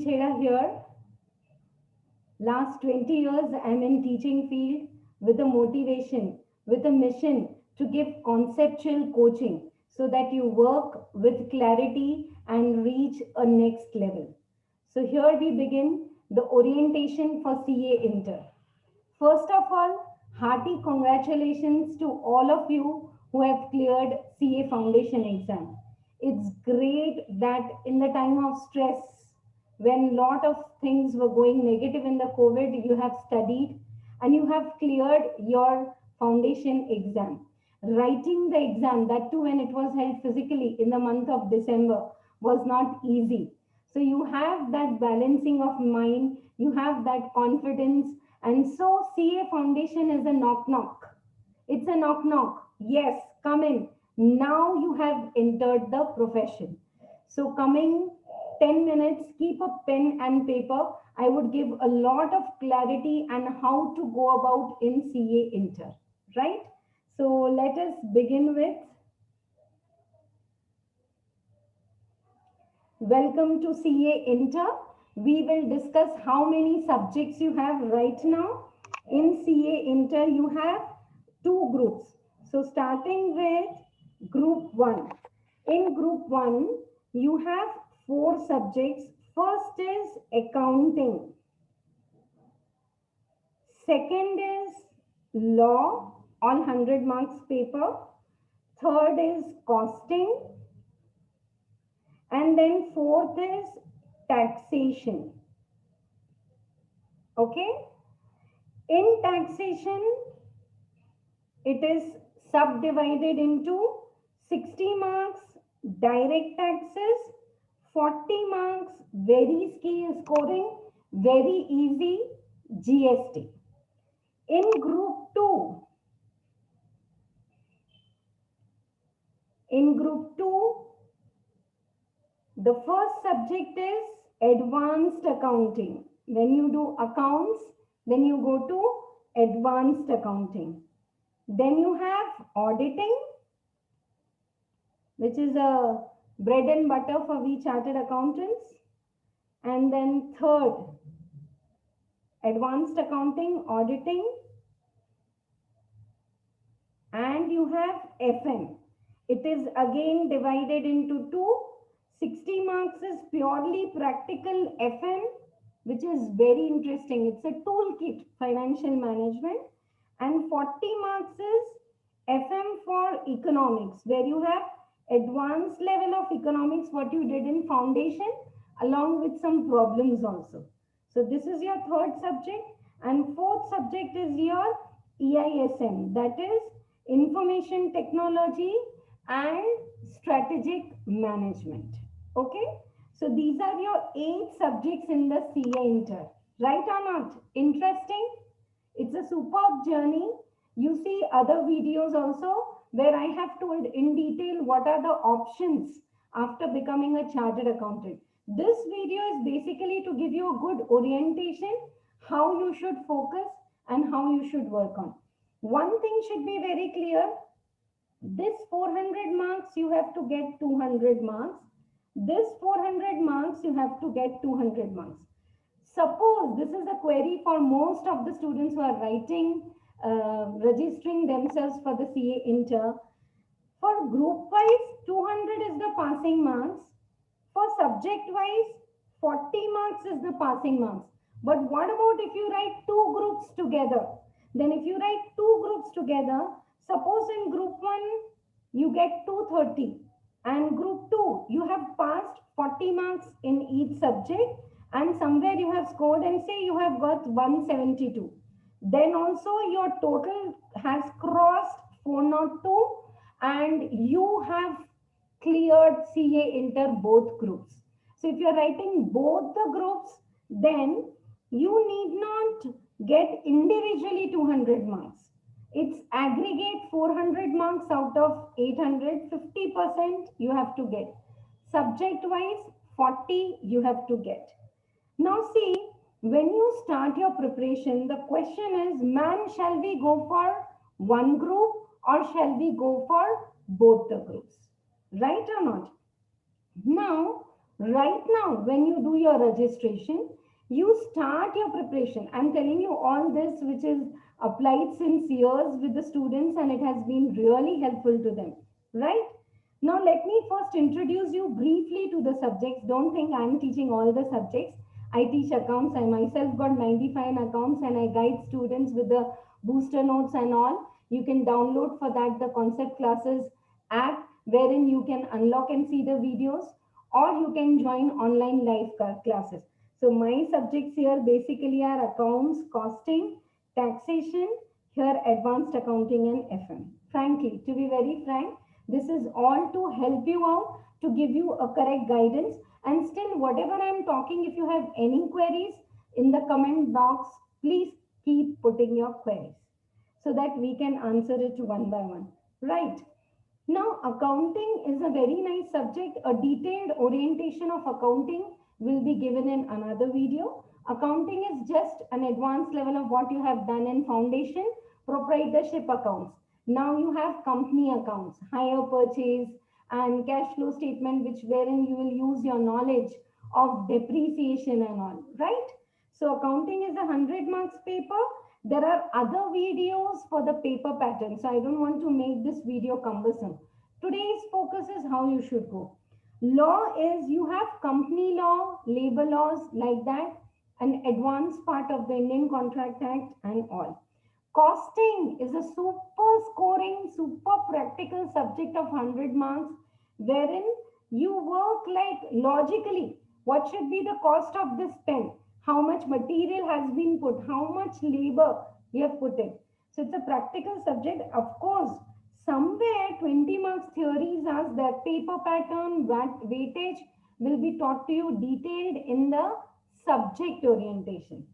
Preeti Chheda here. Last 20 years, I'm in teaching field with a motivation, with a mission to give conceptual coaching so that you work with clarity and reach a next level. So here we begin the orientation for CA Inter. First of all, hearty congratulations to all of you who have cleared CA Foundation exam. It's great that in the time of stress, when lot of things were going negative in the COVID, you have studied and you have cleared your foundation exam. Writing the exam, that too when it was held physically in the month of December, was not easy. So you have that balancing of mind, you have that confidence, and so CA Foundation is a knock knock. It's a knock knock. Yes, come in. Now you have entered the profession. So coming 10 minutes, keep a pen and paper. I would give a lot of clarity and how to go about in CA Inter, right? So let us begin with welcome to CA Inter. We will discuss how many subjects you have right now. In CA Inter, you have two groups. So starting with group 1. In group 1, you have four subjects. First is accounting. Second is law on 100 marks paper. Third is costing. And then fourth is taxation. Okay. In taxation, it is subdivided into 60 marks direct taxes, 40 marks very skill scoring, very easy GST. In group 2, the first subject is advanced accounting. When you do accounts, then you go to advanced accounting. Then you have auditing, which is a bread and butter for we chartered accountants. And then third, advanced accounting, auditing. And you have FM. It is again divided into two. 60 marks is purely practical FM, which is very interesting. It's a toolkit, financial management. And 40 marks is FM for economics, where you have advanced level of economics, what you did in foundation, along with some problems also. So this is your third subject. And fourth subject is your EISM, that is information technology and strategic management. Okay, so these are your 8 subjects in the CA Inter, right or not? Interesting. It's a superb journey. You see other videos also where I have told in detail what are the options after becoming a chartered accountant. This video is basically to give you a good orientation, how you should focus and how you should work on. One thing should be very clear. This 400 marks, you have to get 200 marks. This 400 marks, you have to get 200 marks. Suppose this is a query for most of the students who are writing, registering themselves for the CA Inter. For group wise, 200 is the passing marks. For subject wise, 40 marks is the passing marks. But what about if you write two groups together? Then if you write two groups together, suppose in group 1, you get 230. And group 2, you have passed 40 marks in each subject and somewhere you have scored and say you have got 172. Then also your total has crossed 402 and you have cleared CA Inter both groups. So if you are writing both the groups, then you need not get individually 200 marks. It's aggregate 400 marks out of 800, 50% you have to get. Subject wise, 40 you have to get. Now see, when you start your preparation, the question is, man, shall we go for one group or shall we go for both the groups? Right or not? Now, Right now, when you do your registration, you start your preparation. I'm telling you all this, which is applied since years with the students, and it has been really helpful to them. Right? Now, let me first introduce you briefly to the subjects. Don't think I'm teaching all the subjects. I teach accounts. I myself got 95 in accounts, and I guide students with the booster notes and all. You can download for that the concept classes app, wherein you can unlock and see the videos, or you can join online live classes. So my subjects here basically are accounts, costing, taxation, here advanced accounting and FM. Frankly, to be very frank, this is all to help you out, to give you a correct guidance. And still, whatever I'm talking, if you have any queries in the comment box, please keep putting your queries so that we can answer it one by one. Right. Now, accounting is a very nice subject. A detailed orientation of accounting will be given in another video. Accounting is just an advanced level of what you have done in foundation, proprietorship accounts. Now you have company accounts, hire purchase, and cash flow statement, which wherein you will use your knowledge of depreciation and all, right? So accounting is a 100 marks paper. There are other videos for the paper pattern, so I don't want to make this video cumbersome. Today's focus is how you should go. Law is, you have company law, labor laws like that, an advanced part of the Indian Contract Act and all. Costing is a super scoring, super practical subject of 100 marks, wherein you work like logically. What should be the cost of this pen? How much material has been put? How much labor you have put in? So it's a practical subject. Of course, somewhere 20 marks theories as that paper pattern, weightage will be taught to you detailed in the subject orientation.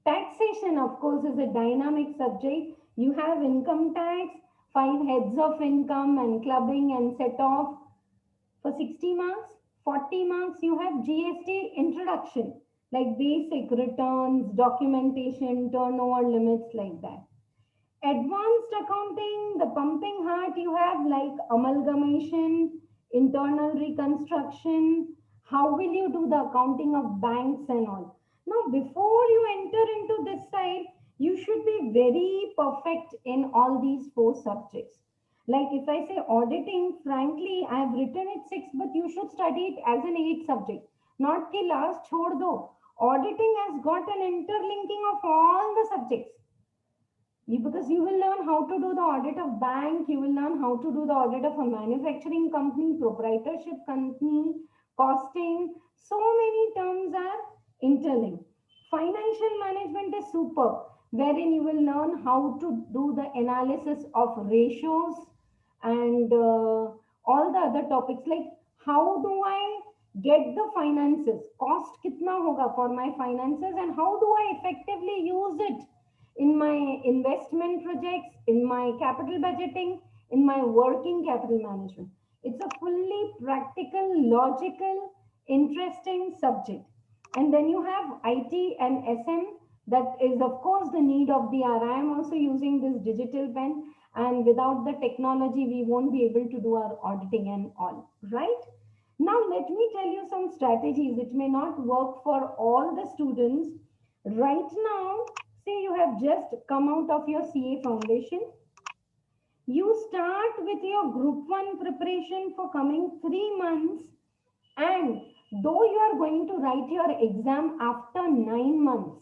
Taxation, of course, is a dynamic subject. You have income tax, five heads of income, and clubbing and set off for 60 marks. 40 marks, you have GST introduction, like basic returns, documentation, turnover limits, like that. Advanced accounting, the pumping heart, you have like amalgamation, internal reconstruction. How will you do the accounting of banks and all? Now, before you enter into this side, you should be very perfect in all these four subjects. Like if I say auditing, frankly, I have written it six, but you should study it as an eight subject. Not the last chhod do. Auditing has got an interlinking of all the subjects. Because you will learn how to do the audit of bank, you will learn how to do the audit of a manufacturing company, proprietorship company, costing. So many terms are interlinked. Financial management is super, wherein you will learn how to do the analysis of ratios and all the other topics, like how do I get the finances, cost kitna hoga for my finances, and how do I effectively use it in my investment projects, in my capital budgeting, in my working capital management. It's a fully practical, logical, interesting subject. And then you have IT and SM. That is, of course, the need of the hour. I am also using this digital pen, and without the technology, we won't be able to do our auditing and all, right? Now, let me tell you some strategies. It may not work for all the students. Right now, say you have just come out of your CA foundation. You start with your group 1 preparation for coming 3 months, and though you are going to write your exam after 9 months,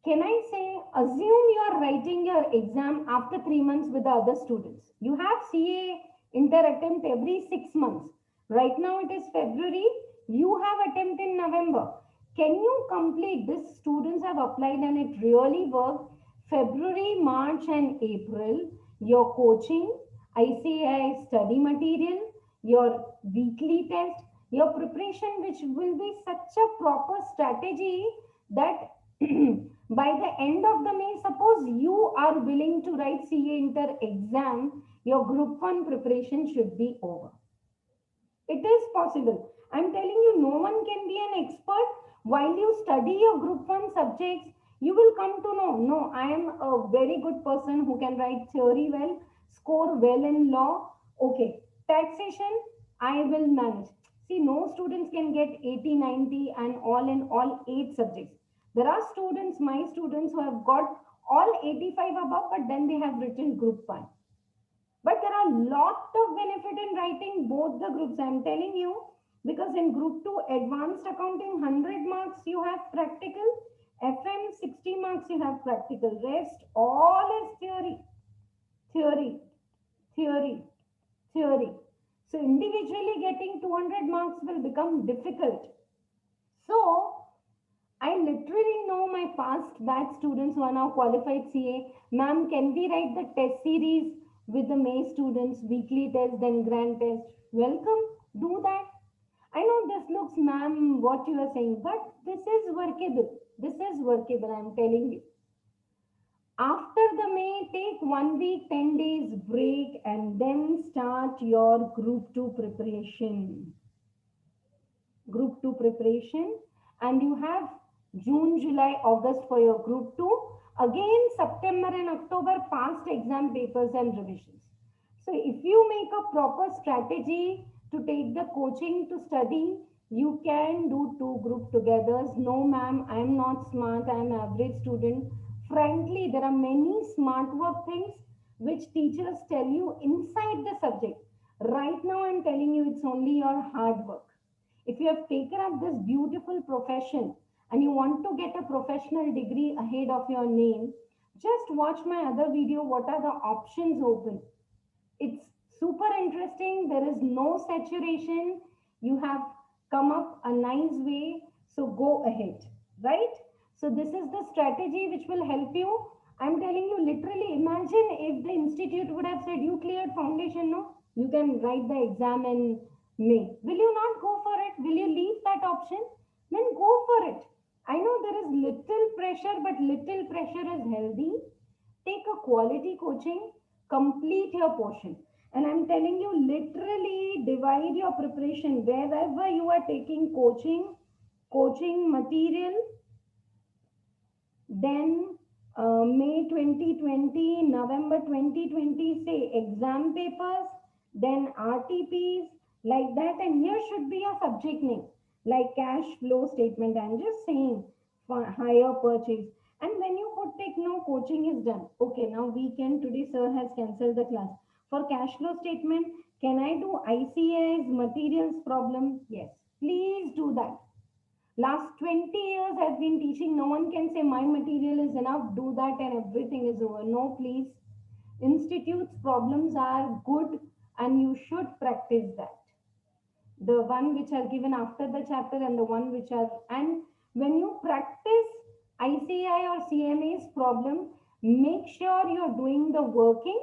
can I say, assume you are writing your exam after 3 months with the other students. You have CA inter attempt every 6 months. Right now it is February. You have attempt in November. Can you complete this? Students have applied and it really worked. February, March, and April, your coaching, ICAI study material, your weekly test, your preparation, which will be such a proper strategy that by the end of the May, suppose you are willing to write CA Inter exam, your group 1 preparation should be over. It is possible. I'm telling you, no one can be an expert. While you study your group 1 subjects, you will come to know, no, I am a very good person who can write theory well, score well in law. Okay, taxation, I will manage. See, no students can get 80, 90 and all in all 8 subjects. There are students, my students, who have got all 85 above, but then they have written group 1. But there are lot of benefit in writing both the groups, I'm telling you, because in group 2, advanced accounting, 100 marks you have practical, FM 60 marks you have practical. Rest all is theory, theory, theory, theory. So individually getting 200 marks will become difficult. So I literally know my past batch students who are now qualified CA. Ma'am, can we write the test series with the May students, weekly test, then grand test? Welcome, do that. I know this looks, ma'am, what you are saying, but this is workable. This is workable, I'm telling you. After the May, take 1 week, 10 days break, and then start your group 2 preparation. Group 2 preparation, and you have June, July, August for your group 2. Again, September and October, past exam papers and revisions. So if you make a proper strategy to take the coaching to study, you can do 2 group togethers. No, ma'am, I am not smart, I am average student. Frankly, there are many smart work things which teachers tell you inside the subject. Right now, I am telling you it's only your hard work. If you have taken up this beautiful profession and you want to get a professional degree ahead of your name, just watch my other video. What are the options open? It's super interesting. There is no saturation. You have come up a nice way. So go ahead, right? So this is the strategy which will help you. I'm telling you, literally, imagine if the institute would have said you cleared foundation, no? You can write the exam in May. Will you not go for it? Will you leave that option? Then go for it. I know there is little pressure, but little pressure is healthy. Take a quality coaching, complete your portion. And I'm telling you, literally divide your preparation wherever you are taking coaching material. Then May 2020, November 2020, say exam papers, then RTPs, like that. And here should be your subject name, like cash flow statement. I'm just saying for higher purchase. And when you put take no coaching is done. Okay, now weekend today, sir has cancelled the class. For cash flow statement, can I do ICA's materials problem? Yes, please do that. Last 20 years I've been teaching. No one can say my material is enough, do that and everything is over. No, please. Institute's problems are good and you should practice that. The one which are given after the chapter and the one which are, and when you practice ICI or CMA's problem, make sure you're doing the working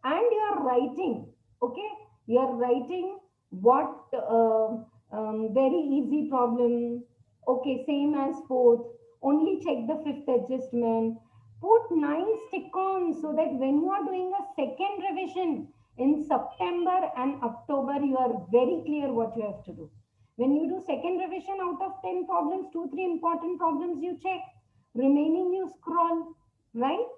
and you're writing. Okay, you're writing what very easy problem. Okay, same as fourth. Only check the fifth adjustment. Put 9 stick-ons so that when you are doing a second revision in September and October, you are very clear what you have to do. When you do second revision, out of 10 problems, 2, 3 important problems you check. Remaining you scroll, right?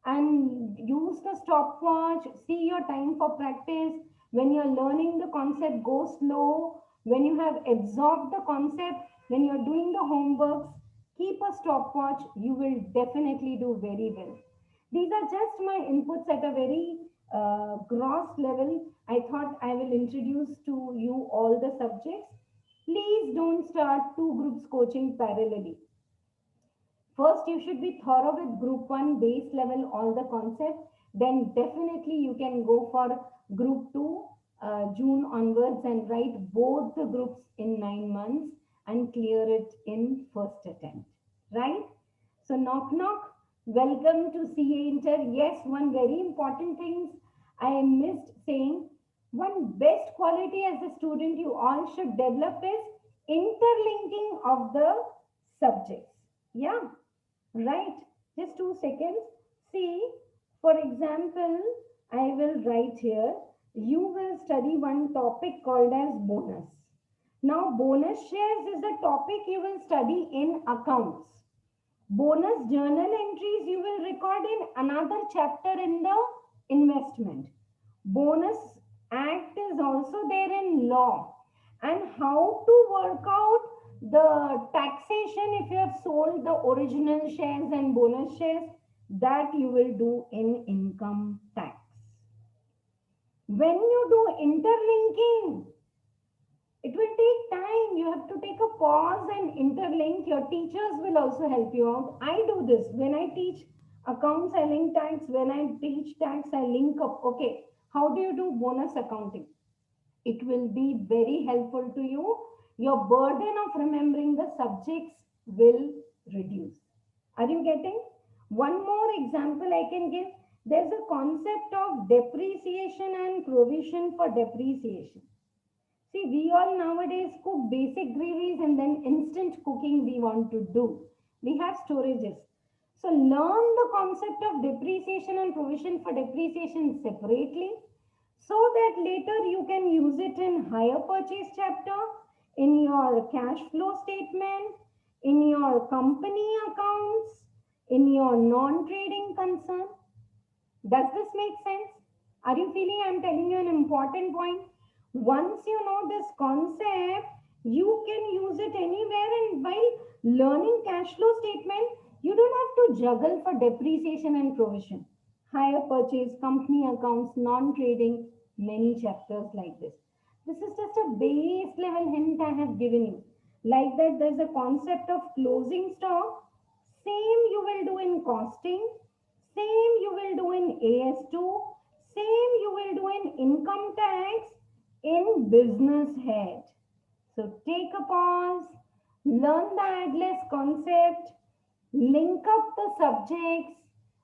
And use the stopwatch. See your time for practice. When you're learning the concept, go slow. When you have absorbed the concept, when you're doing the homeworks, keep a stopwatch. You will definitely do very well. These are just my inputs at a very gross level. I thought I will introduce to you all the subjects. Please don't start 2 groups coaching parallelly. First, you should be thorough with group 1 base level, all the concepts. Then definitely you can go for group 2 June onwards and write both the groups in 9 months and clear it in first attempt. Right? So knock knock. Welcome to CA Inter. Yes, one very important thing I missed saying. One best quality as a student you all should develop is interlinking of the subjects. Yeah. Right, just 2 seconds. See, for example, I will write here, you will study one topic called as bonus. Now, bonus shares is the topic you will study in accounts. Bonus journal entries you will record in another chapter in the investment. Bonus act is also there in law. and how to work out the taxation if you have sold the original shares and bonus shares, that you will do in income tax. When you do interlinking, it will take time. You have to take a pause and interlink. Your teachers will also help you out. I do this when I teach accounts, I link tax. When I teach tax, I link up. Okay, how do you do bonus accounting? It will be very helpful to you. Your burden of remembering the subjects will reduce. Are you getting? One more example I can give. There's a concept of depreciation and provision for depreciation. See, we all nowadays cook basic gravies and then instant cooking we want to do. We have storages. So learn the concept of depreciation and provision for depreciation separately so that later you can use it in hire purchase chapter, in your cash flow statement, in your company accounts, in your non-trading concern. Does this make sense? Are you feeling I'm telling you an important point? Once you know this concept, you can use it anywhere, and while learning cash flow statement, you don't have to juggle for depreciation and provision. Hire purchase, company accounts, non-trading, many chapters like this. This is just a base level hint I have given you. Like that, there's a concept of closing stock. Same you will do in costing, same you will do in AS2, same you will do in income tax, in business head. So take a pause, learn the ADLES concept, link up the subjects,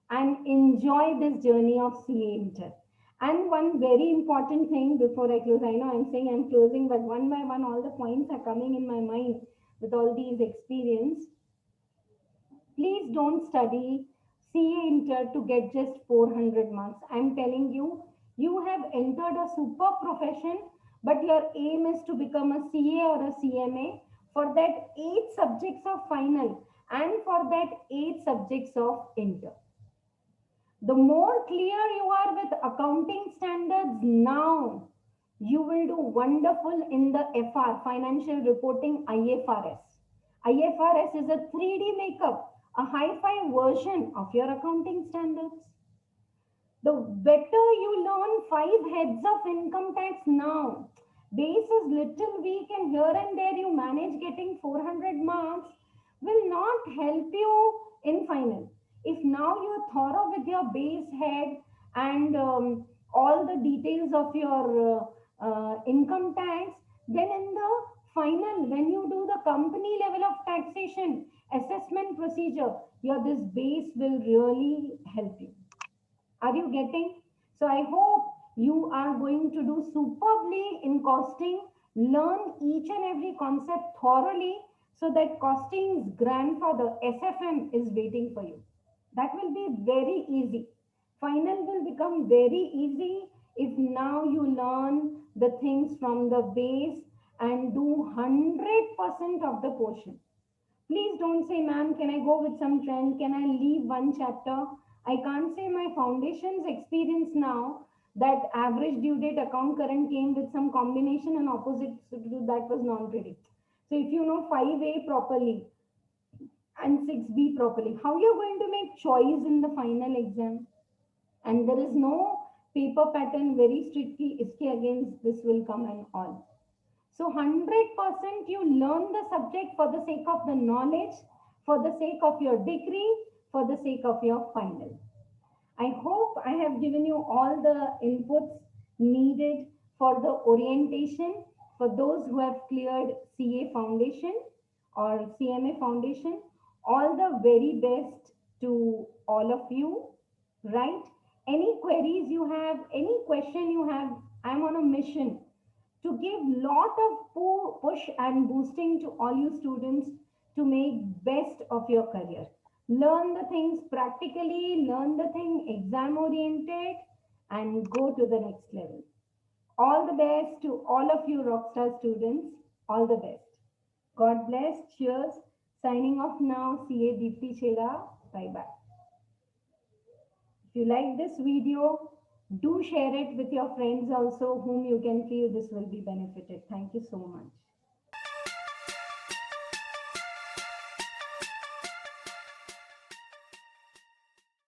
and enjoy this journey of CA Inter. And one very important thing before I close, I know I'm saying I'm closing, but one by one, all the points are coming in my mind with all these experience. Please don't study CA Inter to get just 400 marks. I'm telling you, you have entered a super profession, but your aim is to become a CA or a CMA. For that, 8 subjects of final and for that, 8 subjects of Inter. The more clear you are with accounting standards now, you will do wonderful in the FR, financial reporting IFRS. IFRS is a 3D makeup, a hi-fi version of your accounting standards. The better you learn 5 heads of income tax now, base is little weak and here and there you manage getting 400 marks, will not help you in final. If now you're thorough with your base head and all the details of your income tax, then in the final, when you do the company level of taxation assessment procedure, your this base will really help you. Are you getting? So I hope you are going to do superbly in costing. Learn each and every concept thoroughly so that costing's grandfather SFM is waiting for you. That will be very easy. Final will become very easy if now you learn the things from the base and do 100% of the portion. Please don't say, ma'am, can I go with some trend? Can I leave one chapter? I can't say my foundation's experience now that average due date account current came with some combination and opposite to that was non-trading. So if you know 5A properly and 6B properly, how you're going to make choice in the final exam? And there is no paper pattern very strictly against this will come and all. So 100% you learn the subject for the sake of the knowledge, for the sake of your degree, for the sake of your final. I hope I have given you all the inputs needed for the orientation for those who have cleared CA foundation or CMA foundation. All the very best to all of you, right? Any queries you have, any question you have, I'm on a mission to give lot of push and boosting to all you students to make best of your career. Learn the things practically, learn the thing exam oriented, and go to the next level. All the best to all of you Rockstar students. All the best. God bless. Cheers. Signing off now. CA Deepti Chera. Bye bye. If you like this video, Do share it with your friends also, whom you can feel this will be benefited. Thank you so much.